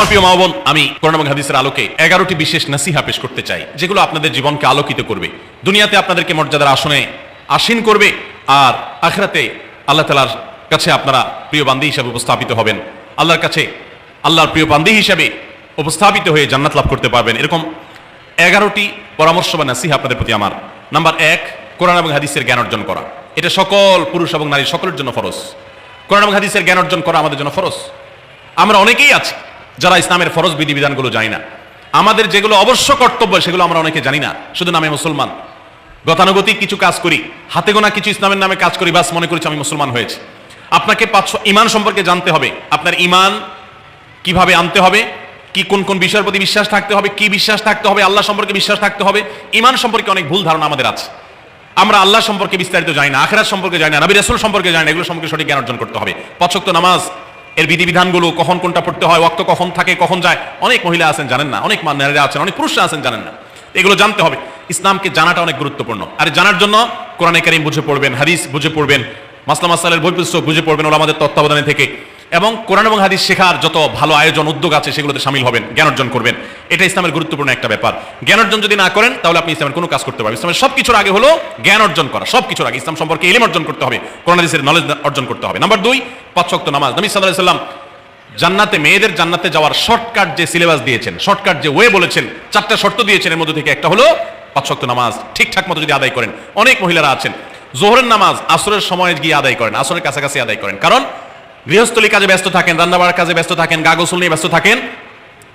আমার প্রিয় মা বোন, আমি কোরআন এবং হাদিসের আলোকে 11টি বিশেষ নসিহা পেশ করতে চাই, যেগুলো আপনাদের জীবনকে আলোকিত করবে, দুনিয়াতে আপনাদেরকে মর্যাদার আসনে আসীন করবে, আর আখিরাতে আল্লাহ তাআলার কাছে আপনারা প্রিয় বান্দী হিসেবে উপস্থাপিত হবেন, আল্লাহর কাছে আল্লাহর প্রিয় বান্দী হিসেবে উপস্থাপিত হয়ে জান্নাত লাভ করতে পারবেন। এরকম 11টি পরামর্শ বা নসিহা আপনাদের প্রতি আমার। নাম্বার 1, কোরআন এবং হাদিসের জ্ঞান অর্জন করা। এটা সকল পুরুষ এবং নারী সকলের জন্য ফরজ। কোরআন এবং হাদিসের জ্ঞান অর্জন করা আমাদের জন্য ফরজ। আমরা অনেকেই আছি যারা ইসলামের ফরজ বিধিবিধানগুলো জানি না। আমাদের যেগুলো অবশ্য কর্তব্য সেগুলো আমরা অনেকে জানি না, শুধু নামে মুসলমান। গতানুগতিক কিছু কাজ করি, হাতে গোনা কিছু ইসলামের নামে কাজ করি, বাস মনে করছি আমি মুসলমান হয়েছি। আপনাকে ইমান সম্পর্কে জানতে হবে। আপনার ইমান কিভাবে আনতে হবে, কি কোন কোন বিষয়ের প্রতি বিশ্বাস থাকতে হবে, কি বিশ্বাস থাকতে হবে, আল্লাহ সম্পর্কে বিশ্বাস থাকতে হবে। ইমান সম্পর্কে অনেক ভুল ধারণা আমাদের আছে। আমরা আল্লাহ সম্পর্কে বিস্তারিত জানি না, আখিরাত সম্পর্কে জানি না, নবী রাসূল সম্পর্কে জানি না। এগুলো সম্পর্কে সঠিক জ্ঞান অর্জন করতে হবে। 5 ওয়াক্ত নামাজ এর বিধিবিধানগুলো, কখন কোনটা পড়তে হয়, ওয়াক্ত কখন থাকে কখন যায়, অনেক মহিলা আছেন জানেন না, অনেক নারীরা আছেন, অনেক পুরুষরা আছেন জানেন না। এগুলো জানতে হবে। ইসলামকে জানাটা অনেক গুরুত্বপূর্ণ। আর জানার জন্য কোরআনে কারীম বুঝে পড়বেন, হাদিস বুঝে পড়বেন, মাসলা মাসাইলের বই পুস্তক বুঝে পড়বেন ওলামাদের তত্ত্বাবধানে থেকে, এবং কোরআন এবং হাদিস শেখার যত ভালো আয়োজন উদ্যোগ আছে সেগুলোতে শামিল হবেন, জ্ঞান অর্জন করবেন। এটা ইসলামের গুরুত্বপূর্ণ একটা ব্যাপার। জ্ঞান অর্জন যদি না করেন তাহলে আপনি ইসলামের কোনো কাজ করতে পারবেন। ইসলামের সবকিছুর আগে হলো জ্ঞান অর্জন করা। সবকিছুর আগে ইসলাম সম্পর্কে ইলম অর্জন করতে হবে, কোরআন হাদিসের নলেজ অর্জন করতে হবে। নাম্বার 2, 5 ওয়াক্ত নামাজ। নবী সাল্লাল্লাহু আলাইহি ওয়াসাল্লাম জান্নাতে, মেয়েদের জান্নাতে যাওয়ার শর্টকাট যে সিলেবাস দিয়েছেন, শর্টকাট যে ওয়ে বলেছেন, 4টা শর্ত দিয়েছেন, এর মধ্যে থেকে একটা হলো 5 ওয়াক্ত নামাজ ঠিকঠাক মতো যদি আদায় করেন। অনেক মহিলারা আছেন যোহরের নামাজ আসরের সময় গিয়ে আদায় করেন, আসরের কাছাকাছি আদায় করেন, কারণ গৃহস্থলী কাজে ব্যস্ত থাকেন, রান্নাবাড়ার কাজে ব্যস্ত থাকেন, গা গোসল নিয়ে ব্যস্ত থাকেন।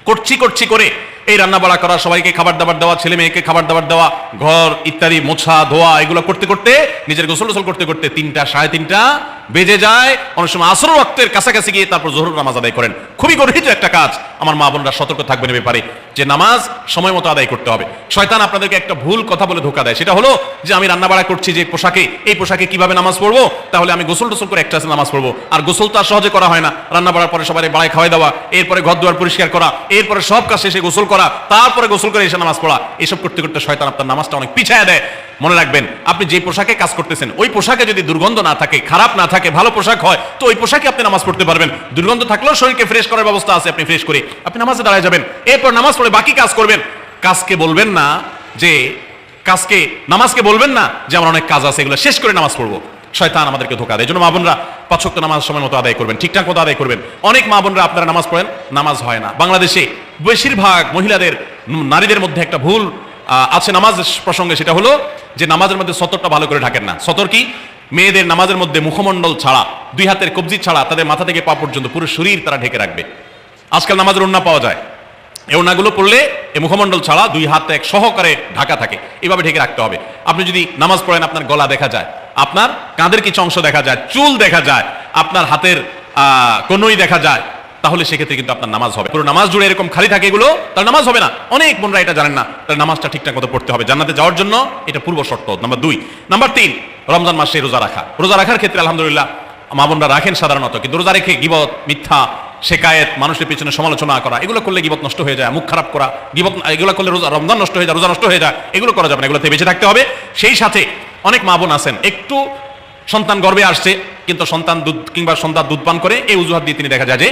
করছি করে এই রান্নাবাড়া করা, সবাইকে খাবার দাবার দেওয়া, ছেলে মেয়েকে খাবার দাবার দেওয়া, ঘর ইত্যাদি মোছা ধোয়া, এগুলো করতে করতে, নিজের গোসল করতে করতে 3টা 3:30 বেজে যায়। অনেক সময় আসর ওয়াক্তের কাছাকাছি গিয়ে তারপর যোহর নামাজ আদায় করেন। খুবই গর্হিত একটা কাজ। আমার মা বোনরা সতর্ক থাকবেন এ ব্যাপারে, যে নামাজ সময় মতো আদায় করতে হবে। শয়তান আপনাদেরকে একটা ভুল কথা বলে ধোঁকা দেয়, সেটা হলো যে আমি রান্নাবাড়া করছি যে পোশাকে, এই পোশাকে কিভাবে নামাজ পড়বো, তাহলে আমি গোসল টোসল করে একটা নামাজ পড়বো। আর গোসল তো আর সহজে করা হয় না। রান্নাবাড়ার পরে সবাই বাড়ায় খাওয়াই দেওয়া, এরপরে ঘর দুয়ার পরিষ্কার করা, এরপরে সব কাজ শেষে গোসল করা, তারপরে গোসল করে এসে নামাজ পড়া, এসব করতে করতে শয়তান আপনার নামাজটা অনেক পিছায় দেয়। মনে রাখবেন, আপনি যে পোশাকে কাজ করতেছেন ওই পোশাকে যদি দুর্গন্ধ না থাকে, খারাপ না থাকে, ভালো পোশাক হয়, তো ওই পোশাকে আপনি নামাজ পড়তে পারবেন। দুর্গন্ধ থাকলেও শরীরকে ফ্রেশ করার ব্যবস্থা আছে, আপনি ফ্রেশ করে আপনি নামাজে দাঁড়ায় যাবেন। এরপর নামাজ পড়ে বাকি কাজ করবেন। কাজকে বলবেন না যে নামাজকে বলবেন না যে আমার অনেক কাজ আছে, এগুলো শেষ করে নামাজ পড়বো। শয়তান আমাদেরকে ধোঁকা দেয়। এই জন্য মা বোনরা 5 ওয়াক্ত নামাজ সময় মতো আদায় করবেন, ঠিকঠাক মতো আদায় করবেন। অনেক মা বোনরা আপনারা নামাজ পড়েন, নামাজ হয় না। বাংলাদেশে বেশিরভাগ মহিলাদের, নারীদের মধ্যে একটা ভুল আছে নামাজ প্রসঙ্গে, সেটা হলো যে নামাজের মধ্যে সতরটা ভালো করে ঢাকেন না। সতর কি? মেয়েদের নামাজের মধ্যে মুখমণ্ডল ছাড়া, 2 হাতের কবজি ছাড়া তাদের মাথা থেকে পা পর্যন্ত পুরো শরীর তারা ঢেকে রাখবে। আজকাল নামাজের ওড়না পাওয়া যায়, এই ওড়নাগুলো পড়লে এই মুখমণ্ডল ছাড়া 2 হাত এক সহকারে ঢাকা থাকে, এভাবে ঢেকে রাখতে হবে। আপনি যদি নামাজ পড়েন, আপনার গলা দেখা যায়, আপনার কাঁধের কিছু অংশ দেখা যায়, চুল দেখা যায়, আপনার হাতের কনুই দেখা যায়, তাহলে সেক্ষেত্রে কিন্তু আপনার নামাজ হবে। পুরো নামাজ জুড়ে এরকম খালি থাকে এগুলো, তার নামাজ হবে না। অনেক বোনরা এটা জানেন না, তার নামাজটা ঠিকঠাক মতো পড়তে হবে জান্নাতে যাওয়ার জন্য। এটা পূর্ব শর্ত নাম্বার 2। নাম্বার 3, রমজান মাসে রোজা রাখা। রোজা রাখার ক্ষেত্রে আলহামদুলিল্লাহ মা বোনরা রাখেন সাধারণত, কিন্তু রোজা রেখে গীবত, মিথ্যা, শেকায়েত, মানুষের পিছনে সমালোচনা করা, এগুলো করলে গীবত নষ্ট হয়ে যায়, মুখ খারাপ করা, গীবত, এগুলো করলে রমজান নষ্ট হয়ে যায়, রোজা নষ্ট হয়ে যায়। এগুলো করা যাবে না, এগুলোতে বেঁচে থাকতে হবে। সেই সাথে অনেক মা বোন আছেন, একটু সন্তান গর্ভে আসছে, কিন্তু সন্তান দুধ কিংবা সন্তান দুধ পান করে, এই অজুহাত দিয়ে তিনি দেখা যায় যে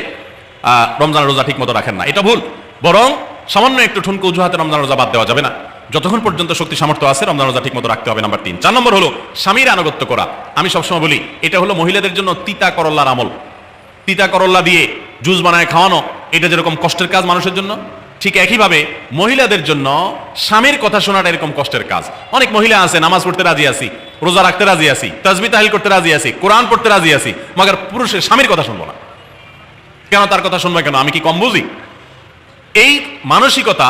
রমজানের রোজা ঠিক মতো রাখেন না। এটা ভুল। বরং সামান্য একটু ঠুনকো অজুহাতে রমজান রোজা বাদ দেওয়া যাবে না। যতক্ষণ পর্যন্ত শক্তি সামর্থ্য আছে রমজান রোজা ঠিক মতো রাখতে হবে। নাম্বার 3। 4 নম্বর হলো স্বামীর আনুগত্য করা। আমি সবসময় বলি এটা হলো মহিলাদের জন্য তিতা করল্লার আমল। তিতা করল্লা দিয়ে জুস বানায় খাওয়ানো, এটা যেরকম কষ্টের কাজ মানুষের জন্য, ঠিক একইভাবে মহিলাদের জন্য স্বামীর কথা শোনাটা এরকম কষ্টের কাজ। অনেক মহিলা আছে নামাজ পড়তে রাজি আছি, রোজা রাখতে রাজি আছি, তাসবিহ তাহলিল করতে রাজি আছি, কোরআন পড়তে রাজি আছি, মগর পুরুষের স্বামীর কথা শুনবো না। কেন তার কথা শুনবে কেন? আমি কি কম বুঝি? এই মানসিকতা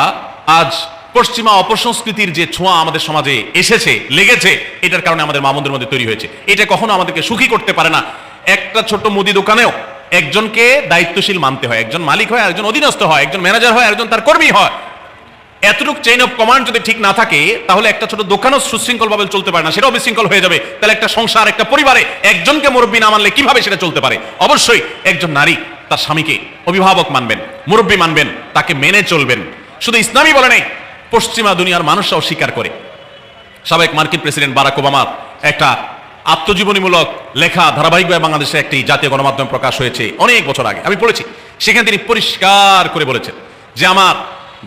আজ পশ্চিমা অপসংস্কৃতির যে ছোঁয়া আমাদের সমাজে এসেছে, লেগেছে, এটার কারণে আমাদের মা বোনদের মধ্যে তৈরি হয়েছে। এটা কখনো আমাদেরকে সুখী করতে পারে না। একটা ছোট মুদি দোকানেও একজনকে দায়িত্বশীল মানতে হয়, একজন মালিক হয়, একজন অধীনস্থ হয়, একজন ম্যানেজার হয়, একজন তার কর্মী হয়। এতটুকু চেইন অফ কমান্ড যদি ঠিক না থাকে, তাহলে একটা ছোট দোকানও সুশৃঙ্খল ভাবে চলতে পারে না, সেটাও বিশৃঙ্খল হয়ে যাবে। তাহলে একটা সংসার, একটা পরিবারে একজনকে মুরব্বী না মানলে কিভাবে সেটা চলতে পারে? অবশ্যই একজন নারী তার স্বামীকে অভিভাবক মানবেন, মুরব্বী মানবেন, তাকে মেনে চলবেন। শুধু ইসলামই বলে নেই, পশ্চিমা দুনিয়ার মানুষরাও স্বীকার করে। সাবেক মার্কিন প্রেসিডেন্ট বারাক ওবামার একটা আত্মজীবনীমূলক লেখা ধারাবাহিকভাবে বাংলাদেশে একটি জাতীয় গণমাধ্যমে প্রকাশ হয়েছে অনেক বছর আগে, আমি পড়েছি। সেখানে তিনি পরিষ্কার করে বলেছেন যে আমার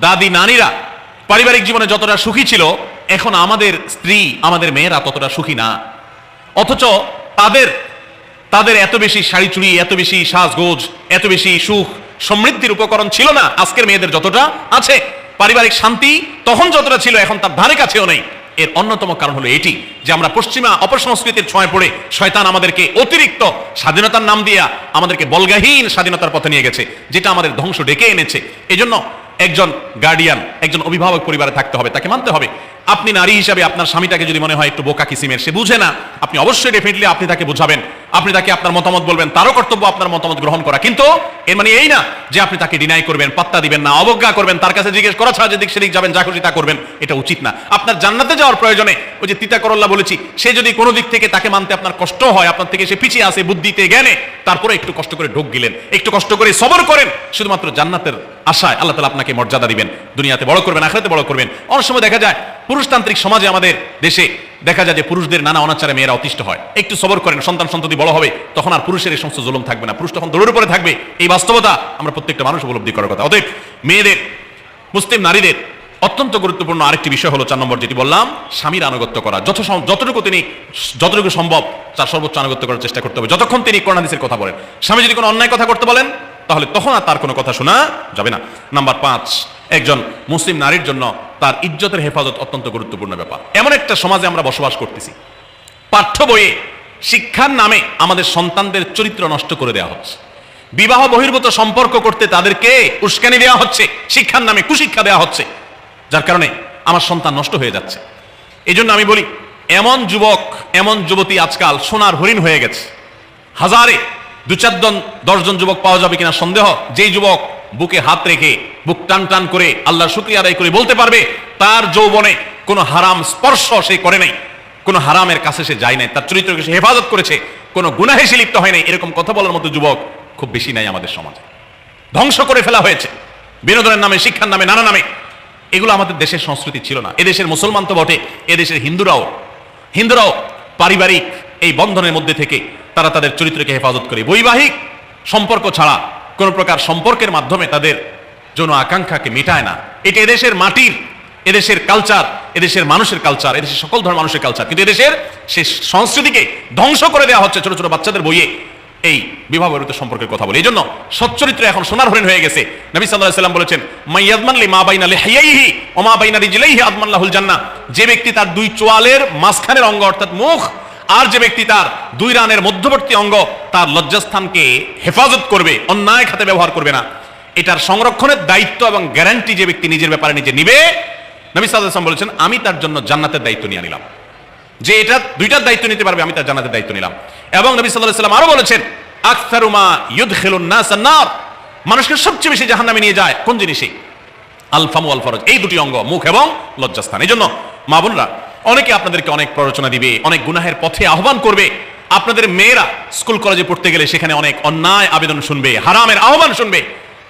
দাদি নানীরা পারিবারিক জীবনে যতটা সুখী ছিল, এখন আমাদের স্ত্রী আমাদের মেয়েরা ততটা সুখী না। অথচ তাদের তাদের এত বেশি শাড়ি চুড়ি, এত বেশি সাজগোজ, এত বেশি সুখ সমৃদ্ধির উপকরণ ছিল না আজকের মেয়েদের যতটা আছে। পারিবারিক শান্তি তখন যতটা ছিল এখন তার ধারে কাছেও নেই। এর অন্যতম কারণ হলো এটি যে আমরা পশ্চিমা অপসংস্কৃতির ছোঁয়ায় পড়ে শয়তান আমাদেরকে অতিরিক্ত স্বাধীনতার নাম দিয়া আমাদেরকে বলগাহীন স্বাধীনতার পথে নিয়ে গেছে, যেটা আমাদের ধ্বংস ডেকে এনেছে। এজন্য একজন গার্ডিয়ান, একজন অভিভাবক পরিবারে থাকতে হবে, তাকে মানতে হবে। আপনি নারী হিসাবে আপনার স্বামীটাকে যদি মনে হয় একটু বোকা কিসিমের, সে বুঝে না, আপনি অবশ্যই ডেফিনেটলি আপনি তাকে বোঝাবেন, আপনি তাকে আপনার মতামত বলবেন, তারও কর্তব্য আপনার মতামত গ্রহণ করা। কিন্তু এর মানে এই না যে আপনি তাকে ডিনাই করবেন, পাত্তা দিবেন না, অবজ্ঞা করবেন, তার কাছে জিজ্ঞেস করা ছাড়া যেদিক সেদিক যাবেন, যা খুশি তা করবেন, এটা উচিত না। আপনার জান্নাতে যাওয়ার প্রয়োজনে ওই যে তিতা করল্লা বলেছি, সে যদি কোনো দিক থেকে তাকে মানতে আপনার কষ্ট হয়, আপনার থেকে সে পিছিয়ে আসে বুদ্ধিতে জ্ঞানে, তারপরে একটু কষ্ট করে ঢোক গিলেন, একটু কষ্ট করে সবর করেন, শুধুমাত্র জান্নাতের আশায় আল্লাহ তাআলা আপনাকে মর্যাদা দিবেন, দুনিয়াতে বড় করবেন, আখিরাতে বড় করবেন। অনেক সময় দেখা যায় পুরুষতান্ত্রিক সমাজে আমাদের দেশে দেখা যায় যে পুরুষদের নানা অনাচারে মেয়েরা অতিষ্ঠ হয়। একটু সবর করেন, সন্তান সন্ততি বড় হবে, তখন আর পুরুষের এই সমস্ত জুলুম থাকবে না, পুরুষ তখন দৌড়ের উপরে থাকবে। এই বাস্তবতা আমরা প্রত্যেকটা মানুষ উপলব্ধি করার কথা। অতএব মেয়েদের, মুসলিম নারীদের অত্যন্ত গুরুত্বপূর্ণ আরেকটি বিষয় হলো 4 নম্বর যেটি বললাম, স্বামীর আনুগত্য করা। যতটুকু সম্ভব তার সর্বোচ্চ আনুগত্য করার চেষ্টা করতে হবে, যতক্ষণ তিনি কোরআন হাদিসের কথা বলেন। স্বামী যদি কোনো অন্যায় কথা করতে বলেন তাহলে তখন আর তার কোনো কথা শোনা যাবে না। নাম্বার 5, একজন মুসলিম নারীর জন্য তার ইজ্জতের হেফাজত অত্যন্ত গুরুত্বপূর্ণ ব্যাপার। এমন একটা সমাজে আমরা বসবাস করতেছি, পাঠ্য বইয়ে শিক্ষার নামে আমাদের সন্তানদের চরিত্র নষ্ট করে দেওয়া হচ্ছে, বিবাহ বহির্ভূত সম্পর্ক করতে তাদেরকে উস্কানি দেওয়া হচ্ছে, শিক্ষার নামে কুশিক্ষা দেওয়া হচ্ছে, যার কারণে আমার সন্তান নষ্ট হয়ে যাচ্ছে। এই জন্য আমি বলি, এমন যুবক, এমন যুবতী আজকাল সোনার হরিণ হয়ে গেছে। হাজারে 2-4-10 জন যুবক পাওয়া যাবে কিনা সন্দেহ, যেই যুবক বুকে হাত রেখে বুক টান টান করে আল্লাহর শুকরিয়া আদায় করে বলতে পারবে তার যৌবনে কোনো হারাম স্পর্শ সে করে নাই, কোনো হারামের কাছে সে যায় নাই, তার চরিত্রকে সে হেফাজত করেছে, কোনো গুনাহে সে লিপ্ত হয় নাই, এরকম কথা বলার মতো যুবক খুব বেশি নাই আমাদের সমাজে। ধ্বংস করে ফেলা হয়েছে বিনোদনের নামে, শিক্ষার নামে, নানা নামে। এগুলো আমাদের দেশের সংস্কৃতি ছিল না। এদেশের মুসলমান তো বটে, এদেশের হিন্দুরাও পারিবারিক এই বন্ধনের মধ্যে থেকে তারা তাদের চরিত্রকে হেফাজত করে, বৈবাহিক সম্পর্ক ছাড়া কোন প্রকার সম্পর্কের মাধ্যমে তাদের যৌন আকাঙ্ক্ষাকে মেটায় না। এটা এদেশের মাটির, এদেশের কালচার, এদেশের মানুষের কালচার, এদেশের সকল ধরনের মানুষের কালচার, কিন্তু এদেশের সেই সংস্কৃতিকে ধ্বংস করে দেওয়া হচ্ছে ছোট ছোট বাচ্চাদের বইয়ে এই বিবাহ বহির্ভূত সম্পর্কের কথা বলে। এই জন্য সচ্চরিত্র এখন সোনার হরিণ হয়ে গেছে। নবী সাল্লাল্লাহু আলাইহি ওয়াসাল্লাম বলেছেন, মাইয়াদমান লি মা বাইনা লিহিয়াইহি ওয়া মা বাইনা রিজলাইহি আদমান লাহুল জান্নাহ। যে ব্যক্তি তার 2 চোয়ালের মাঝখানের অঙ্গ অর্থাৎ মুখ, আর যে ব্যক্তি তার 2 রানের মধ্যবর্তী অঙ্গ, তার লজ্জাস্থানকে হেফাজত করবে, অন্যায় খাতে ব্যবহার করবে না, এটার সংরক্ষণের দায়িত্ব এবং গ্যারান্টি যে ব্যক্তি নিজের ব্যাপারে নিজে নিবে, নবী সাল্লাল্লাহু আলাইহি ওয়াসাল্লাম বলেছেন, আমি তার জন্য জান্নাতের দায়িত্ব নিয়ে নিলাম। যে এটা 2টার দায়িত্ব নিতে পারবে, আমি তার জান্নাতের দায়িত্ব নিলাম। এবং নবী সাল্লাল্লাহু আলাইহি ওয়াসাল্লাম আরো বলেছেন, আকসারু মা ইউদখিলুন নাস আন-নার, মানুষকে সবচেয়ে বেশি জাহান্নামে নিয়ে যায় কোন জিনিসে? আল ফামু ওয়াল ফরজ, এই 2টি অঙ্গ, মুখ এবং লজ্জাস্থান। এই জন্য মা বোনরা, অনেকে আপনাদেরকে অনেক প্ররোচনা দিবে, অনেক গুনাহের পথে আহ্বান করবে। আপনাদের মেয়েরা স্কুল কলেজে পড়তে গেলে সেখানে অনেক অন্যায় আবেদন শুনবে, হারামের আহ্বান শুনবে।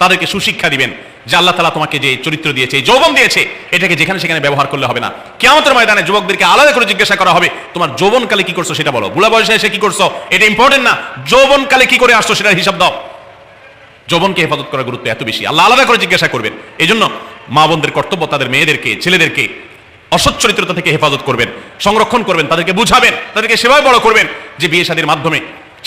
তাদেরকে সুশিক্ষা দিবেন যে আল্লাহ তাআলা তোমাকে যে চরিত্র দিয়েছে, এই যৌবন দিয়েছে, এটাকে যেখানে সেখানে ব্যবহার করলে হবে না। কিয়ামতের ময়দানে যুবকদেরকে আলাদা করে জিজ্ঞাসা করা হবে, তোমার যৌবনকালে কি করছো সেটা বলো, বুড়া বয়সে এসে কি করছো এটা ইম্পর্টেন্ট না, যৌবনকালে কি করে আসছো সেটার হিসাব দাও। যৌবনকে হেফাজত করার গুরুত্ব এত বেশি, আল্লাহ আলাদা করে জিজ্ঞাসা করবেন। এই জন্য মা বোনদের কর্তব্য তাদের মেয়েদেরকে, ছেলেদেরকে অসচ্চরিত্রতা থেকে হেফাজত করবেন, সংরক্ষণ করবেন, তাদেরকে বুঝাবেন, তাদেরকে সেভাবে বড় করবেন যে বিয়ে শাদীর মাধ্যমে,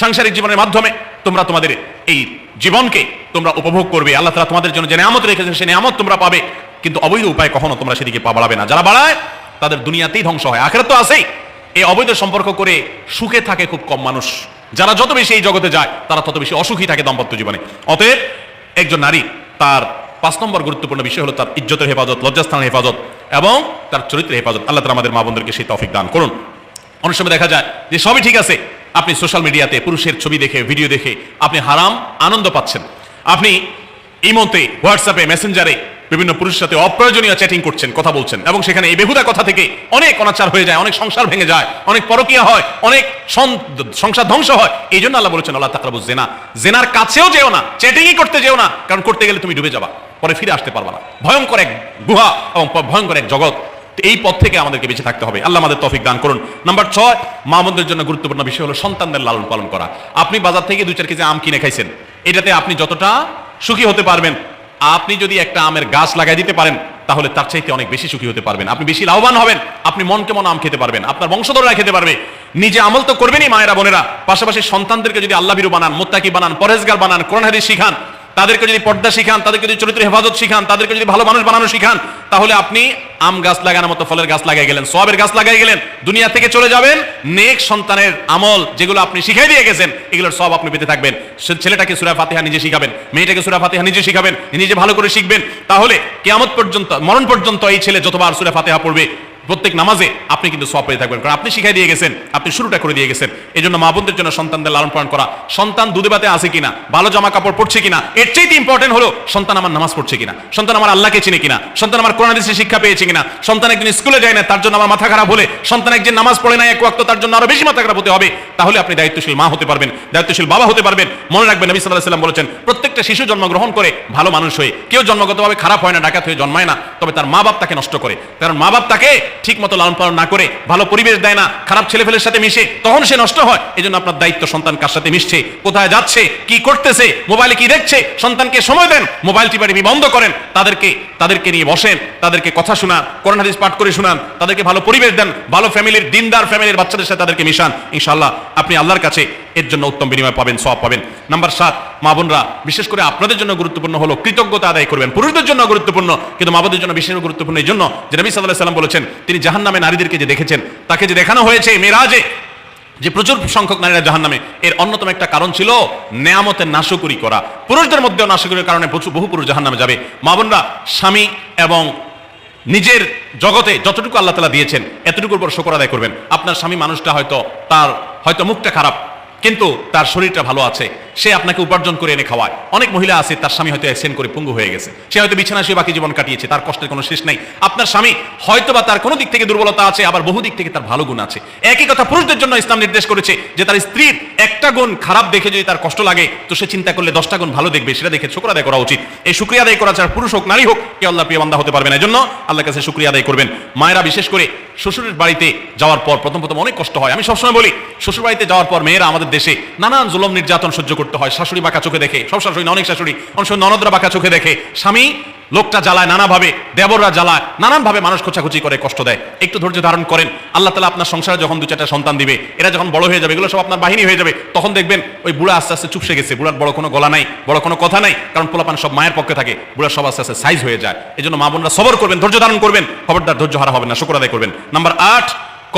সাংসারিক জীবনের মাধ্যমে তোমরা তোমাদের এই জীবনকে তোমরা উপভোগ করবে। আল্লাহ তাআলা তোমাদের জন্য যে নিয়ামত রেখেছেন সেই নিয়ামত তোমরা পাবে, কিন্তু অবৈধ উপায় কখনো তোমরা সেদিকে পা বাড়াবে না। যারা বাড়ায় তাদের দুনিয়াতেই ধ্বংস হয়, আখিরাত তো আছেই। এই অবৈধ সম্পর্ক করে সুখে থাকে খুব কম মানুষ। যারা যত বেশি এই জগতে যায় তারা তত বেশি অসুখী থাকে দাম্পত্য জীবনে। অতএব একজন নারী, তার 5 নম্বর গুরুত্বপূর্ণ বিষয় হলো তার ইজ্জতের হেফাজত, লজ্জাস্থানের হেফাজত এবং তার চরিত্রের হেফাজত। আল্লাহ তাআলা আমাদের মা বোনদেরকে সেই তৌফিক দান করুন। অনেক সময় দেখা যায় যে সবই ঠিক আছে, আপনি সোশ্যাল মিডিয়াতে পুরুষের ছবি দেখে, ভিডিও দেখে আপনি হারাম আনন্দ পাচ্ছেন। আপনি ইমোতে, হোয়াটসঅ্যাপে, মেসেঞ্জারে বিভিন্ন পুরুষের সাথে অপ্রয়োজনীয় চ্যাটিং করছেন, কথা বলছেন, এবং সেখানে এই বেহুদা কথা থেকে অনেক অনাচার হয়ে যায়, অনেক সংসার ভেঙে যায়, অনেক পরকীয়া হয়, অনেক সংসার ধ্বংস হয়। এই জন্য আল্লাহ বলেছেন, আল্লাহ তাকরাবুজ জিনা, জেনার কাছেও যেও না, চ্যাটিংই করতে যেও না, কারণ করতে গেলে তুমি ডুবে যাবা, পরে ফিরে আসতে পারবা না। ভয়ঙ্কর এক গুহা এবং ভয়ঙ্কর এক জগৎ। এই পথ থেকে আমাদেরকে বেঁচে থাকতে হবে। আল্লাহ আমাদের তৌফিক দান করুন। নাম্বার 6, মা বোনদের জন্য গুরুত্বপূর্ণ বিষয় হলো সন্তানদের লালন পালন করা। আপনি বাজার থেকে 2-4 কেজি আম কিনে খাইছেন, এটাতে আপনি যতটা সুখী হতে পারবেন। আপনি যদি একটা আমের গাছ লাগাই দিতে পারেন তাহলে তার চাইতে অনেক বেশি সুখী হতে পারবেন, আপনি বেশি লাভবান হবেন, আপনি মনকে মন আম খেতে পারবেন, আপনার বংশধররা খেতে পারবে। নিজে আমল তো করবেনই মায়েরা বোনেরা, পাশাপাশি সন্তানদেরকে যদি আল্লাহ ভীরু বানান, মুত্তাকি বানান, পরহেজগার বানান, কোরআন হাদিস শিখান, তাদেরকে যদি পর্দা শিখান, তাদেরকে যদি চরিত্র হেফাজত শিখান, তাদেরকে যদি ভালো মানুষ বানানো শিখান, তাহলে আপনি আম গাছ লাগানোর মতো ফলের গাছ লাগাই গেলেন, সওয়াবের গাছ লাগাই গেলেন, দুনিয়া থেকে চলে যাবেন। নেক সন্তানের আমল যেগুলো আপনি শিখাই দিয়ে গেছেন এগুলোর সব আপনি পেতে থাকবেন। ছেলেটাকে সূরা ফাতিহা নিজে শিখাবেন, মেয়েটাকে সূরা ফাতিহা নিজে শিখাবেন, নিজে ভালো করে শিখবেন, তাহলে কিয়ামত পর্যন্ত, মরণ পর্যন্ত এই ছেলে যতবার সূরা ফাতিহা পড়বে প্রত্যেক নামাজে আপনি কিন্তু সওয়াব পেয়ে থাকবেন, কারণ আপনি শিখাই দিয়ে গেছেন, আপনি শুরুটা করে দিয়ে গেছেন। এই জন্য মা বোনদের জন্য সন্তানদের লালন পালন করা, সন্তান দুধে ভাতে আছে কিনা, ভালো জামা কাপড় পড়ছে কিনা, এর চাইতে ইম্পর্টেন্ট হলো সন্তান আমার নামাজ পড়ছে কিনা, সন্তান আমার আল্লাহকে চিনে কিনা, সন্তান আমার কোরআন হাদিসের শিক্ষা পেয়েছে কিনা। সন্তান একদিন স্কুলে যায় না তার জন্য আমার মাথা খারাপ হলে, সন্তান একদিন নামাজ পড়ে না এক ওয়াক্ত তার জন্য আরো বেশি মাথা খারাপ হতে হবে। তাহলে আপনি দায়িত্বশীল মা হতে পারবেন, দায়িত্বশীল বাবা হতে পারবেন। মনে রাখবেন নবী সাল্লাল্লাহু আলাইহি ওয়াসাল্লাম বলেছেন, প্রত্যেকটা শিশু জন্মগ্রহণ করে ভালো মানুষ হয়ে, কেউ জন্মগতভাবে খারাপ হয় না, ডাকাত হয়ে জন্মায় না, তবে তার মা বাপ তাকে নষ্ট করে। কারণ মা বাপ তাকে ঠিক মতো লালন পালন না করে, ভালো পরিবেশ দেয় না, খারাপ ছেলেফেলের সাথে মিশে, তখন সে নষ্ট হয়। এই জন্য আপনার দায়িত্ব সন্তান কার সাথে মিশছে, কোথায় যাচ্ছে, কি করতেছে, মোবাইলে কি দেখছে, সন্তানকে সময় দেন, মোবাইল টিপি বন্ধ করেন, তাদেরকে নিয়ে বসেন, তাদেরকে কথা শোনান, কোরআন হাদিস পাঠ করে শোনান, তাদেরকে ভালো পরিবেশ দেন, ভালো ফ্যামিলির দিনদার ফ্যামিলির বাচ্চাদের সাথে তাদেরকে মিশান। ইনশাআল্লাহ আপনি আল্লাহর কাছে এর জন্য উত্তম বিনিময় পাবেন, সওয়াব পাবেন। নাম্বার 7, মা বোনরা বিশেষ করে আপনাদের জন্য গুরুত্বপূর্ণ হলো কৃতজ্ঞতা আদায় করবেন। পুরুষদের জন্য গুরুত্বপূর্ণ, কিন্তু মা বোনদের জন্য বিশেষ গুরুত্বপূর্ণ এই জন্য যে নবী সাল্লাল্লাহু আলাইহি ওয়াসাল্লাম বলেছেন, তিনি জাহান্নামে নারীদেরকে যে দেখেছেন, তাকে যে দেখানো হয়েছে মেরাজে যে প্রচুর সংখ্যক নারীরা জাহান্নামে, এর অন্যতম একটা কারণ ছিল নেয়ামতের নাশকরি করা। পুরুষদের মধ্যেও নাশকরির কারণে বহু পুরুষ জাহান্নামে যাবে। মা বোনরা স্বামী এবং নিজের জগতে যতটুকু আল্লাহ তাআলা দিয়েছেন এতটুকুর উপর শুকর আদায় করবেন। আপনার স্বামী মানুষটা তার হয়তো মুখটা খারাপ কিন্তু তার শরীরটা ভালো আছে, সে আপনাকে উপার্জন করে এনে খাওয়ায়। অনেক মহিলা আছে তার স্বামী হয়তো অ্যাক্সিডেন্ট করে পঙ্গু হয়ে গেছে, সে হয়তো বিছানা শুয়ে বাকি জীবন কাটিয়েছে, তার কষ্টের কোনো শেষ নাই। আপনার স্বামী হয়তো বা তার কোনো দিক থেকে দুর্বলতা আছে, আবার বহু দিক থেকে তার ভালো গুণ আছে। একই কথা পুরুষদের জন্য ইসলাম নির্দেশ করেছে যে তার স্ত্রীর একটা গুণ খারাপ দেখে যদি তার কষ্ট লাগে তো সে চিন্তা করলে 10টা গুণ ভালো দেখবে, সেটা দেখে শুকর আদায় করা উচিত। এই শুকরিয়া আদায় করা ছাড়া পুরুষ হোক নারী হোক কে আল্লাহ প্রিয় বান্দা হতে পারবে না। এজন্য আল্লাহর কাছে শুকরিয়া আদায় করবেন। মায়েরা বিশেষ করে শ্বশুরের বাড়িতে যাওয়ার পর প্রথম অনেক কষ্ট হয়। আমি সবসময় বলি, শ্বশুর বাড়িতে যাওয়ার পর মেয়েরা আমাদের দেশে নানান জুলুম নির্যাতন সহ্য করতে হয়। শাশুড়ি বাঁকা চোখে দেখে, সব শাশুড়ি না, অনেক শাশুড়ি, অনেক সময় ননদরা বাঁকা চোখে দেখে, স্বামী লোকটা জ্বালায় নানাভাবে, দেবররা জ্বালায় নানানভাবে, মানুষ খোঁচাখুচি করে, কষ্ট দেয়। একটু ধৈর্য ধারণ করেন, আল্লাহ তাআলা আপনার সংসারে যখন 2-4টা সন্তান দিবে, এরা যখন বড় হয়ে যাবে, এগুলো সব আপনার বাহিনী হয়ে যাবে, তখন দেখবেন ওই বুড়া আস্তে আস্তে চুপসে গেছে, বুড়ার বড় কোনো গলা নাই, বড় কোনো কথা নাই, কারণ পোলাপান সব মায়ের পক্ষে থাকে, বুড়া সব আস্তে আস্তে সাইজ হয়ে যায়। এই জন্য মা বোনরা সবর করবেন, ধৈর্য ধারণ করবেন, খবরদার ধৈর্য হারা হবেন না, শুকর আদায় করবেন। নাম্বার 8,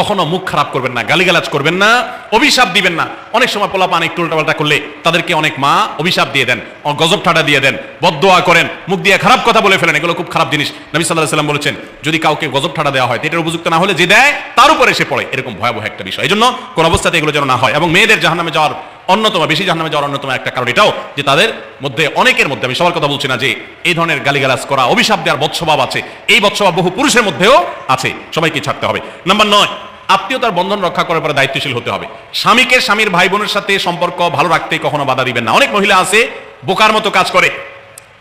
কখনো মুখ খারাপ করবেন না, গালিগালাজ করবেন না, অভিশাপ দিবেন না। অনেক সময় পোলাপান একটু উল্টাপাল্টা করলে তাদেরকে অনেক মা অভিশাপ দিয়ে দেন, গজব ঠাডা দিয়ে দেন, বদদোয়া করেন, মুখ দিয়ে খারাপ কথা বলে ফেলেন। এগুলো খুব খারাপ জিনিস। নবী সাল্লাল্লাহু আলাইহি ওয়াসাল্লাম বলেছেন, যদি কাউকে গজব ঠাডা দেওয়া হয় এটার উপযুক্ত না হলে যে দেয় তার উপরে এসে পড়ে, এরকম ভয়াবহ একটা বিষয়। এই জন্য কোন অবস্থাতে এগুলো যেন না হয়। এবং মেয়েদের জাহান্নামে যাওয়ার অন্যতম একটা কারণ এটাও যে তাদের মধ্যে, অনেকের মধ্যে, আমি সবার কথা বলছি না, যে এই ধরনের গালিগালাজ করা, অভিশাপ দেওয়ার বদস্বভাব আছে। এই বদস্বভাব বহু পুরুষের মধ্যেও আছে, সবাইকে ছাড়তে হবে। নাম্বার 9, আত্মীয়তার বন্ধন রক্ষা করার পরে দায়িত্বশীল হতে হবে। স্বামীকে স্বামীর ভাই বোনের সাথে সম্পর্ক ভালো রাখতে কখনো বাধা দিবেন না। অনেক মহিলা আছে বোকার মতো কাজ করে।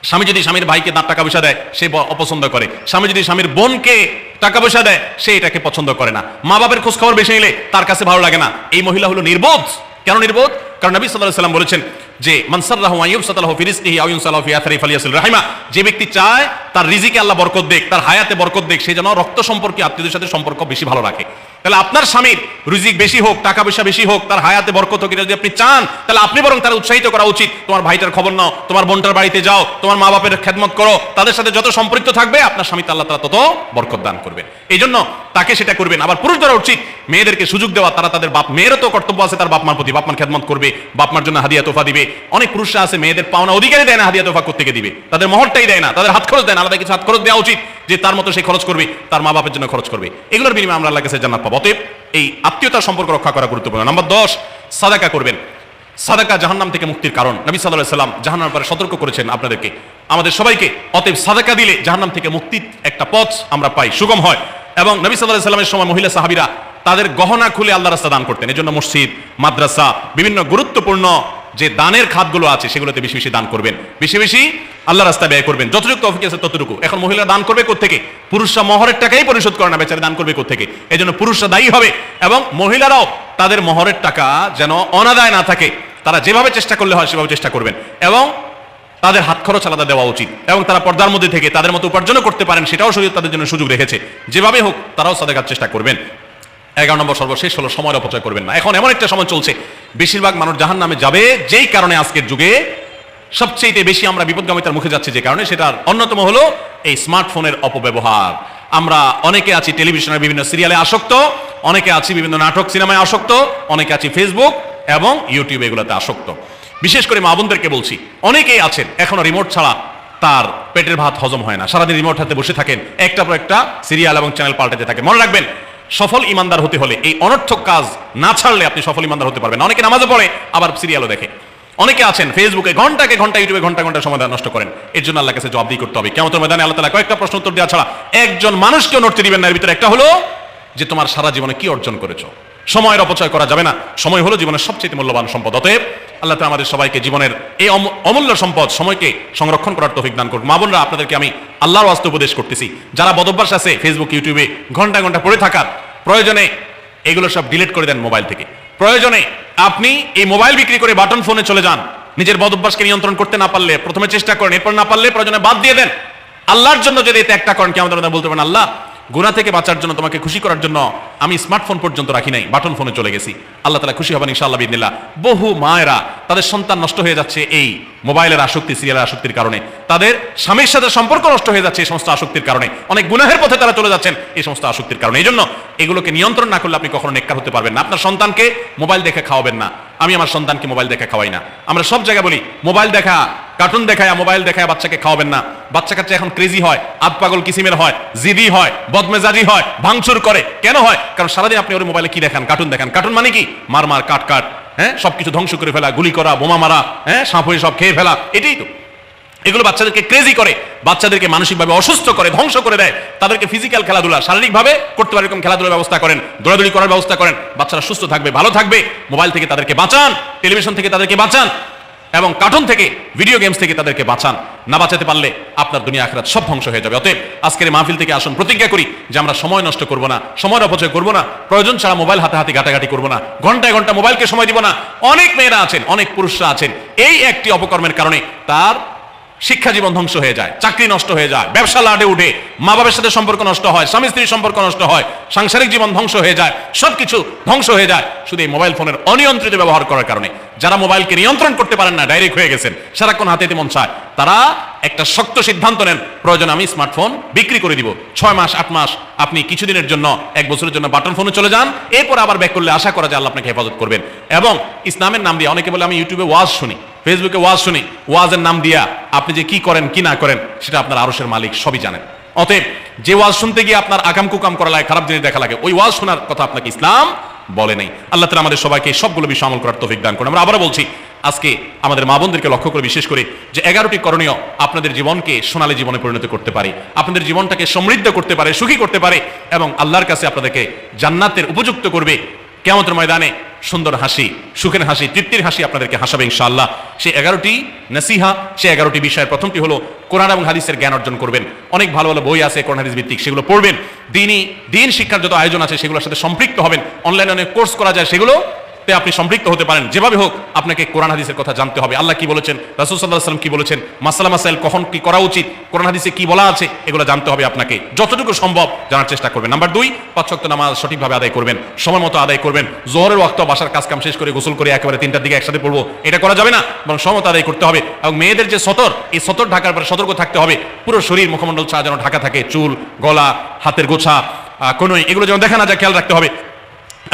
স্বামী যদি স্বামীর ভাইকে টাকা পয়সা দেয় সে অপছন্দ করে, স্বামী যদি স্বামীর বোনকে টাকা পয়সা দেয় সে এটাকে পছন্দ করে না, মা বাবার খোঁজ খবর বেশি নিলে তার কাছে ভালো লাগে না। এই মহিলা হলো নির্বোধ। কেন নির্বোধ? কারণ নবী সাল্লাল্লাহু আলাইহি ওয়াসাল্লাম বলেছেন যে মান সাররাহু আন ইউবসাতাহু ফি রিজকিহি আও ইউনসালাহু ফি আথরি ফালিয়াসিল রাহিমা, যে ব্যক্তি চায় তার রিজিকে আল্লাহ বরকত দেখ, তার হায়াতে বরকত দেখ, সে যেন রক্ত সম্পর্কে আত্মীয়দের সাথে সম্পর্ক বেশি ভালো রাখে। তাহলে আপনার স্বামীর রিজিক বেশি হোক, টাকা পয়সা বেশি হোক, তার হায়াতে বরকত হোক, এটা যদি আপনি চান তাহলে আপনি বরং তার উৎসাহিত করা উচিত। তোমার ভাইটার খবর নাও, তোমার বোনটার বাড়িতে যাও, তোমার মা বাপের খেদমত করো, তাদের সাথে যত সম্পৃক্ত থাকবে আপনার স্বামী আল্লাহ তাআলা তত বরকত দান করবেন। এই জন্য তাকে সেটা করবেন। আবার পুরুষদের উচিত মেয়েদেরকে সুযোগ দেওয়া, তারা তাদের বাপ, মেয়েরও তো কর্তব্য আছে তার বাপ মার প্রতি, বাপ মার খেদমত করবে, বাপ মার জন্য হাদিয়া তোফা দিবে। অনেক পুরুষরা আছে মেয়েদের পাওনা অধিকারই দেয় না, হাদিয়া তোফা করতে দিবে, তাদের মহরটাই দেয় না, তাদের হাত খরচ দেয় না, আলাদা কিছু হাত খরচ দেওয়া উচিত যে তার মতো সে খরচ করবে, তার মা বাপের জন্য খরচ করবে। এগুলোর বিনিময়ে আমরা আল্লাহর কাছে জান্নাত পাবো। অতএব এই আত্মীয়তার সম্পর্ক রক্ষা করা গুরুত্বপূর্ণ। নাম্বার 10, সাদাকা করবেন। সাদাকা জাহান্নাম থেকে মুক্তির কারণ। নবী সাল্লাল্লাহু আলাইহি ওয়াসাল্লাম জাহান্নামের ব্যাপারে সতর্ক করেছেন আপনাদেরকে, আমাদের সবাইকে। অতএব সাদাকা দিলে জাহান্নাম থেকে মুক্তির একটা পথ আমরা পাই, সুগম হয়। এবং নবী সাল্লাল্লাহু আলাইহি ওয়াসাল্লামের সময় মহিলা সাহাবীরা তাদের গহনা খুলে আল্লাহর রাস্তায় দান করতেন। এজন্য মসজিদ, মাদ্রাসা, বিভিন্ন গুরুত্বপূর্ণ যে দানের খাতগুলো আছে সেগুলোতে বেশি বেশি দান করবেন, বেশি বেশি আল্লাহর রাস্তায় ব্যয় করবেন, যতটুকু তৌফিক আছে ততটুকু। এখন মহিলা দান করবে কোত্থেকে? পুরুষরা মহরের টাকাই পরিশোধ করে না, বেচারা দান করবে কোত্থেকে? এই জন্য পুরুষরা দায়ী হবে। এবং মহিলারাও তাদের মহরের টাকা যেন অনাদায় না থাকে, তারা যেভাবে চেষ্টা করলে হয় সেভাবে চেষ্টা করবেন। এবং তাদের হাত খরচ আলাদা দেওয়া উচিত, এবং তারা পর্দার মধ্যে থেকে তাদের মতো উপার্জনও করতে পারেন, সেটাও শরীয়ত তাদের জন্য সুযোগ রেখেছে। যেভাবে হোক তারাও সাদাকার চেষ্টা করবেন। 11 নম্বর সর্বশেষ হলো সময়ের অপচয় করবেন না। এখন এমন একটা সময় চলছে, বেশিরভাগ মানুষ জাহান্নামে যাবে যেই কারণে আজকের যুগে সবচেয়ে বেশি আমরা বিপদগামিতার মুখে যাচ্ছি, যে কারণে সেটার অন্যতম হলো এই স্মার্টফোনের অপব্যবহার। আমরা অনেকে আছি টেলিভিশনের বিভিন্ন সিরিয়ালে আসক্ত, অনেকে আছি বিভিন্ন নাটক সিনেমায় আসক্ত, অনেকে আছি ফেসবুক এবং ইউটিউব এগুলোতে আসক্ত। বিশেষ করে মা বোনদেরকে বলছি, অনেকেই আছেন এখনো রিমোট ছাড়া তার পেটের ভাত হজম হয় না, সারাদিন রিমোট হাতে বসে থাকেন, একটা পর একটা সিরিয়াল এবং চ্যানেল পাল্টাতে থাকে। মনে রাখবেন, সফল ইমানদার হতে হলে এই অনর্থক কাজ না ছাড়লে আপনি সফল ইমানদার হতে পারবেন না। অনেকে নামাজও পড়ে আবার সিরিয়ালও দেখে, অনেকে আছেন ফেসবুকে ঘন্টাকে ঘন্টা, ইউটিউবে ঘন্টা ঘন্টা সময় নষ্ট করেন। এর জন্য আল্লাহর কাছে জবাবদিহি করতে হবে। কিয়ামতের ময়দানে আল্লাহ তাআলা কয়েকটা প্রশ্ন উত্তর দেওয়া ছাড়া একজন মানুষকেও নড়তে দিবেন না। এর ভিতরে একটা হলো যে তোমার সারা জীবনে কি অর্জন করেছো। সময়ের অপচয় করা যাবে না। সময় হলো জীবনের সবচেয়ে মূল্যবান সম্পদ। অতএব আল্লাহ তাআলা আমাদের সবাইকে জীবনের এই অমূল্য সম্পদ সময়কে সংরক্ষণ করার তৌফিক দান করুন। মা বোনরা, আপনাদেরকে আমি আল্লাহর ওয়াস্তে উপদেশ করতেছি, যারা বদভ্যাস আছে ফেসবুক ইউটিউবে ঘন্টা ঘন্টা পড়ে থাকার, প্রয়োজনে এগুলো সব ডিলিট করে দেন মোবাইল থেকে। প্রয়োজনে আপনি এই মোবাইল বিক্রি করে বাটন ফোনে চলে যান। নিজের বদভ্যাসকে নিয়ন্ত্রণ করতে না পারলে প্রথমে চেষ্টা করেন, এরপর না পারলে প্রয়োজনে বাদ দিয়ে দেন। আল্লাহর জন্য যদি এতে একটা করেন, কিয়ামতের ময়দানে বলতে পারেন, আল্লাহ গুনাহ থেকে বাঁচার জন্য, তোমাকে খুশি করার জন্য আমি স্মার্টফোন পর্যন্ত রাখি নাই, বাটন ফোনে চলে গেছি। আল্লাহ তাআলা খুশি হবেন ইনশাআল্লাহ বিইذنিল্লাহ। বহু মায়েরা তাদের সন্তান নষ্ট হয়ে যাচ্ছে এই মোবাইলের আসক্তি, সিরিয়ালের আসক্তির কারণে। তাদের স্বামীর সাথে সম্পর্ক নষ্ট হয়ে যাচ্ছে এই সমস্ত আসক্তির কারণে। অনেক গুনাহের পথে তারা চলে যাচ্ছেন এই সমস্ত আসক্তির কারণে। এই জন্য এগুলোকে নিয়ন্ত্রণ না করলে আপনি কখনো নেককার হতে পারবেন না। আপনার সন্তানকে মোবাইল দেখে খাওয়াবেন না। আমি আমার সন্তানকে মোবাইল দেখে খাওয়াই না। আমরা সব জায়গায় বলি মোবাইল দেখা, কার্টুন দেখায়, মোবাইল দেখায় বাচ্চাকে খাওয়াবেন না। বাচ্চা কাচ্চা এখন ক্রেজি হয়, আধ পাগল কিসিমের হয়, জিদি হয়, বদমেজাজি হয়, ভাঙচুর করে। কেন হয়? কারণ সারাদিন আপনি ওর মোবাইলে কি দেখান? কার্টুন দেখান। কার্টুন মানে কি? মার মার, কাট কাট, হ্যাঁ, সবকিছু ধ্বংস করে ফেলা, গুলি করা, বোমা মারা, হ্যাঁ, সাপ হয়ে সব খেয়ে ফেলা, এটাই তো। এগুলো বাচ্চাদেরকে ক্রেজি করে, বাচ্চাদেরকে মানসিকভাবে অসুস্থ করে, ধ্বংস করে দেয়। তাদেরকে ফিজিক্যাল খেলাধুলা, শারীরিকভাবে করতে পারে এরকম খেলাধুলার ব্যবস্থা করেন, দৌড়াদৌড়ি করার ব্যবস্থা করেন। বাচ্চারা সুস্থ থাকবে, ভালো থাকবে। মোবাইল থেকে তাদেরকে বাঁচান, টেলিভিশন থেকে তাদেরকে বাঁচান, এবং কার্টুন থেকে, ভিডিও গেমস থেকে তাদেরকে বাঁচান। না বাঁচাতে পারলে আপনার দুনিয়া আখিরাত সব ধ্বংস হয়ে যাবে। অতএব আজকের এই মাহফিল থেকে আসুন প্রতিজ্ঞা করি যে আমরা সময় নষ্ট করব না, সময়ের অপচয় করব না, প্রয়োজন ছাড়া মোবাইল হাতে হাতে ঘাটাঘাটি করব না, ঘন্টায় ঘন্টা মোবাইলকে সময় দিব না। অনেক মেয়েরা আছেন, অনেক পুরুষরা আছেন, এই একটি অপকর্মের কারণে তার শিক্ষা জীবন ধ্বংস হয়ে যায়, চাকরি নষ্ট হয়ে যায়, ব্যবসা লাডে উঠে, মা বাবার সাথে সম্পর্ক নষ্ট হয়, স্বামী স্ত্রীর সম্পর্ক নষ্ট হয়, সাংসারিক জীবন ধ্বংস হয়ে যায়, সবকিছু ধ্বংস হয়ে যায় শুধু এই মোবাইল ফোনের অনিয়ন্ত্রিত ব্যবহার করার কারণে। যারা মোবাইলকে নিয়ন্ত্রণ করতে পারেন না, ডাইরেক্ট হয়ে গেছেন, সারাক্ষণ হাতে মন চায়, তারা একটা শক্ত সিদ্ধান্ত নেন, প্রয়োজন আমি স্মার্টফোন বিক্রি করে দিব। 6 মাস 8 মাস, আপনি কিছুদিনের জন্য, 1 বছরের জন্য বাটন ফোনে চলে যান, এরপর আবার ব্যাক করলে আশা করা যায় আল্লাহ আপনাকে হেফাজত করবেন। এবং ইসলামের নাম দিয়ে, অনেকে বলে আমি ইউটিউবে ওয়াজ শুনি, ফেসবুকে ওয়াজ শুনি, ওয়াজের নাম দিয়া আপনি যে কি করেন কি না করেন সেটা আপনার আরশের মালিক সবই জানেন। অতএব যে ওয়াজ শুনতে গিয়ে আপনার আকাম কুকাম করা লাগে, খারাপ জিনিস দেখা লাগে, ওই ওয়াজ শোনার কথা আপনাকে ইসলাম বলে নেই। আল্লাহ তাআলা আমাদের সবাইকে সবগুলো বিষয় আমল করার তৌফিক দান করুন। আমরা আবারও বলছি, আজকে আমাদের মা বোনদেরকে লক্ষ্য করে বিশেষ করে যে 11টি করণীয় আপনাদের জীবনকে সোনালী জীবনে পরিণত করতে পারে, আপনাদের জীবনটাকে সমৃদ্ধ করতে পারে, সুখী করতে পারে, এবং আল্লাহর কাছে আপনাদেরকে জান্নাতের উপযুক্ত করবে। কিয়ামতের ময়দানে সুন্দর হাসি, সুখের হাসি, তৃপ্তির হাসি আপনাদেরকে হাসাবে ইনশাআল্লাহ। সেই 11টি নসিহা, সেই 11টি বিষয়ের প্রথমটি হলো কোরআন এবং হাদিসের জ্ঞান অর্জন করবেন। অনেক ভালো ভালো বই আছে কোরআন হাদিস ভিত্তিক, সেগুলো পড়বেন। দিন শিক্ষার যত আয়োজন আছে সেগুলোর সাথে সম্পৃক্ত হবেন। অনলাইনে অনেক কোর্স করা যায়, সেগুলো আপনি সম্পৃক্ত হতে পারেন। যেভাবে হোক আপনাকে কোরআন হাদিসের কথা জানতে হবে। আল্লাহ কি বলেছেন, রাসূল সাল্লাল্লাহু আলাইহি ওয়াসাল্লাম কি বলেছেন, মাসালা মাসাইল কখন কি করা উচিত, কোরআন হাদিসে কি বলা আছে, এগুলো জানতে হবে আপনাকে। যতটুকু সম্ভব জানার চেষ্টা করবেন। নাম্বার 2, 5 ওয়াক্ত নামাজ সঠিকভাবে আদায় করবেন, সময় মতো আদায় করবেন। যোহরের ওয়াক্ত বাসার কাজ কাম শেষ করে গোসল করে একেবারে 3টার দিকে একসাথে পড়বো, এটা করা যাবে না, বরং সময় মতো আদায় করতে হবে। এবং মেয়েদের যে সতর, এই সতর ঢাকার পরে সতর্ক থাকতে হবে। পুরো শরীর, মুখমণ্ডল ছাড়া যেন ঢাকা থাকে, চুল, গলা, হাতের গোছা, কোনোই, এগুলো যেন দেখা না যায়, খেয়াল রাখতে হবে।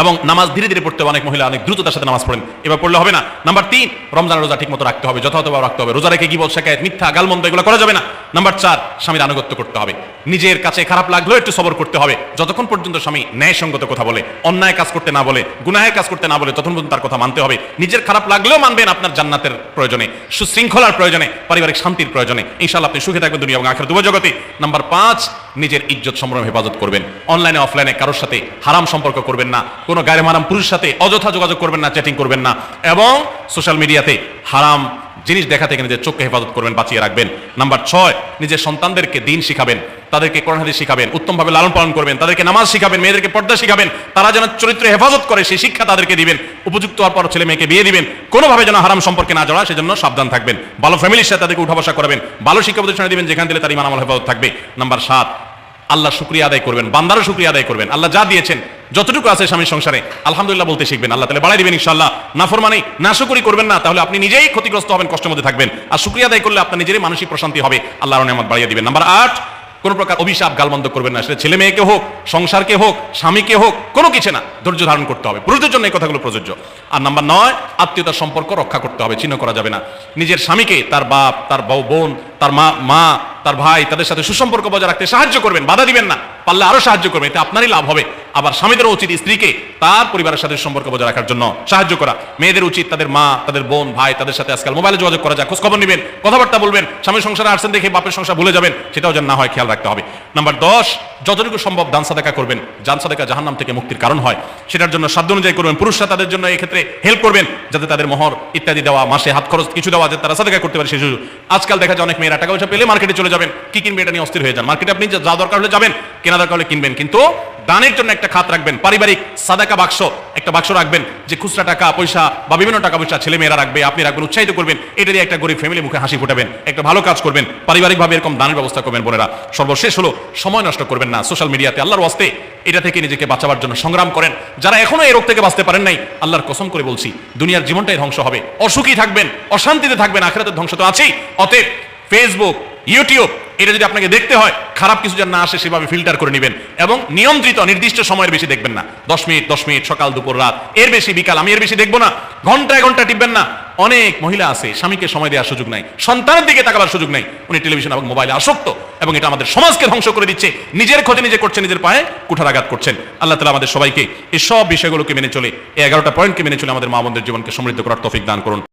এবং নামাজ ধীরে ধীরে পড়তে হবে। অনেক মহিলা অনেক দ্রুততার সাথে নামাজ পড়েন, এবার পড়লে হবে না। নাম্বার 3, রমজানের রোজা ঠিক মতো রাখতে হবে, যথাযথভাবে রাখতে হবে। রোজা রেখে গীবত, শিকায়েত, মিথ্যা, গালমন্দ এগুলো করা যাবে না। নাম্বার 4, স্বামীর আনুগত্য করতে হবে। নিজের কাছে খারাপ লাগলেও একটু সবর করতে হবে, যতক্ষণ পর্যন্ত স্বামী ন্যায়সঙ্গত কথা বলে, অন্যায় কাজ করতে না বলে, গুনাহের কাজ করতে না বলে, ততক্ষণ পর্যন্ত তার কথা মানতে হবে। নিজের খারাপ লাগলেও মানবেন, আপনার জান্নাতের প্রয়োজনে, সুশৃঙ্খলার প্রয়োজনে, পারিবারিক শান্তির প্রয়োজনে। ইনশাআল্লাহ আপনি সুখে থাকবেন দুনিয়া এবং আখিরাত উভয় জগতে। নাম্বার 5, নিজের ইজ্জত সম্ভ্রম হেফাজত করবেন। অনলাইনে অফলাইনে কারোর সাথে হারাম সম্পর্ক করবেন না, কোনো গায়রে মারাম পুরুষের সাথে অযথা যোগাযোগ করবেন না, চ্যাটিং করবেন না, এবং সোশ্যাল মিডিয়াতে হারাম জিনিস দেখা থেকে নিজের চোখকে হেফাজত করবেন, বাঁচিয়ে রাখবেন। নাম্বার 6, নিজের সন্তানদেরকে দিন শিখাবেন, তাদেরকে কোরআন হাদিস শিখাবেন, উত্তমভাবে লালন পালন করবেন, তাদেরকে নামাজ শিখাবেন, মেয়েদেরকে পর্দা শিখাবেন, তারা যেন চরিত্র হেফাজত করে সেই শিক্ষা তাদেরকে দিবেন। উপযুক্ত হওয়ার পর ছেলে মেয়েকে বিয়ে দিবেন, কোনোভাবে যেন হারাম সম্পর্কে না জড়ায় সেজন্য সাবধান থাকবেন। ভালো ফ্যামিলির সাথে তাদেরকে উঠা বসা করাবেন, ভালো শিক্ষা প্রতিষ্ঠানে দিবেন যেখান দিলে তার ঈমান আমল হেফাজত থাকবে। নাম্বার 7, আল্লাহ শুকরিয়া আদায় করবেন, বান্দারও শুকরিয়া আদায় করবেন। আল্লাহ যা দিয়েছেন, যতটুকু আছে স্বামীর সংসারে আলহামদুলিল্লাহ বলতে শিখবেন, আল্লাহ তাআলা বাড়াই দিবেন ইনশাআল্লাহ। নাফরমানি নাশকরি করবেন না, তাহলে আপনি নিজেই ক্ষতিগ্রস্ত হবেন, কষ্টের মধ্যে থাকবেন। আর শুকরিয়া আদায় করলে আপনার নিজেরই মানসিক প্রশান্তি হবে, আল্লাহর নিয়ামত বাড়িয়ে দিবেন। নাম্বার 8, কোন প্রকার অভিশাপ গালমন্দ করবেন না, সেটা ছেলে মেয়েকে হোক, সংসারকে হোক, স্বামীকে হোক, কোনো কিছু না, ধৈর্য ধারণ করতে হবে। পুরুষদের জন্য এই কথাগুলো প্রযোজ্য। আর নাম্বার 9, আত্মীয়তার সম্পর্ক রক্ষা করতে হবে, ছিন্ন করা যাবে না। নিজের স্বামীকে তার বাপ, তার বোন, তার মা, তার ভাই, তাদের সাথে সুসম্পর্ক বজায় রাখতে সাহায্য করবেন, বাধা দিবেন না, পারলে আরো সাহায্য করবেন, এতে আপনারই লাভ হবে। আবার স্বামীদেরও উচিত স্ত্রীকে তার পরিবারের সাথে সম্পর্ক বজায় রাখার জন্য সাহায্য করা। মেয়েদের উচিত তাদের মা, তাদের বোন, ভাই, তাদের সাথে আজকাল মোবাইলে যোগাযোগ করা যায়, খোঁজ খবর নেবেন, কথাবার্তা বলবেন। স্বামীর সংসারে আসছেন দেখে বাপের সংসার ভুলে যাবেন, সেটাও যেন না হয়, খেয়াল রাখতে হবে। নাম্বার 10, যতটুকু সম্ভব দান সাদাকা করবেন। দান সাদাকা জাহান্নাম থেকে মুক্তির কারণ হয়, সেটার জন্য সাধ্য অনুযায়ী করবেন। পুরুষরা তাদের জন্য এই ক্ষেত্রে হেল্প করবেন, যাতে তাদের মোহর ইত্যাদি দেওয়া, মাসে হাত খরচ কিছু দেওয়া, যাতে তারা সাদাকা করতে পারে সেই সুযোগ। আজকাল দেখা যায় অনেক মেয়েরা টাকা পয়সা পেলে মার্কেটে চলে যাবেন, কি কিনবে এটা নিয়ে অস্থির হয়ে যান। মার্কেটে আপনি যা দরকার হলে যাবেন, কেনা দরকার হলে কিনবেন, কিন্তু দানের জন্য একটা খাত রাখবেন, পারিবারিক সাদাকা বাক্স, একটা বাক্স রাখবেন, যে খুচরা টাকা পয়সা বা বিভিন্ন টাকা পয়সা ছেলে মেয়েরা রাখবে, আপনি রাখবেন, উৎসাহিত করবেন। এটা দিয়ে একটা গরিব ফ্যামিলি মুখে হাসি ফোটাবেন, একটা ভালো কাজ করবেন, পারিবারিকভাবে এরকম দানের ব্যবস্থা করবেন। বোনেরা, সর্বশেষ হলো সময় নষ্ট করবেন না সোশ্যাল মিডিয়াতে। আল্লাহর ওয়াস্তে এটা থেকে নিজেকে বাঁচাবার জন্য সংগ্রাম করেন। যারা এখনো এই রোগ থেকে বাঁচতে পারেন নাই, আল্লাহর কসম করে বলছি, দুনিয়ার জীবনটাই ধ্বংস হবে, অসুখী থাকবেন, অশান্তিতে থাকবেন, আখিরাতের ধ্বংস তো আছেই। অতএব ফেসবুক, ইউটিউব, এটা যদি আপনাকে দেখতে হয়, খারাপ কিছু যেন না আসে সেভাবে ফিল্টার করে নেবেন, এবং নিয়ন্ত্রিত নির্দিষ্ট সময়ের বেশি দেখবেন না। 10 মিনিট সকাল, দুপুর, রাত, এর বেশি বিকাল, আমি এর বেশি দেখবো না। ঘন্টায় ঘন্টা টিপবেন না। অনেক মহিলা আছে স্বামীকে সময় দেওয়ার সুযোগ নাই, সন্তানের দিকে তাকাবার সুযোগ নাই, উনি টেলিভিশন এবং মোবাইলে আসক্ত, এবং এটা আমাদের সমাজকে ধ্বংস করে দিচ্ছে। নিজের ক্ষতি নিজে করছে, নিজের পায়ে কুঠারাঘাত করছেন। আল্লাহ তাআলা আমাদের সবাইকে এই সব বিষয়গুলোকে মেনে চলে, এই 11টা পয়েন্টকে মেনে চলে আমাদের মা বোনদের জীবনকে সমৃদ্ধ করার তৌফিক দান করুন।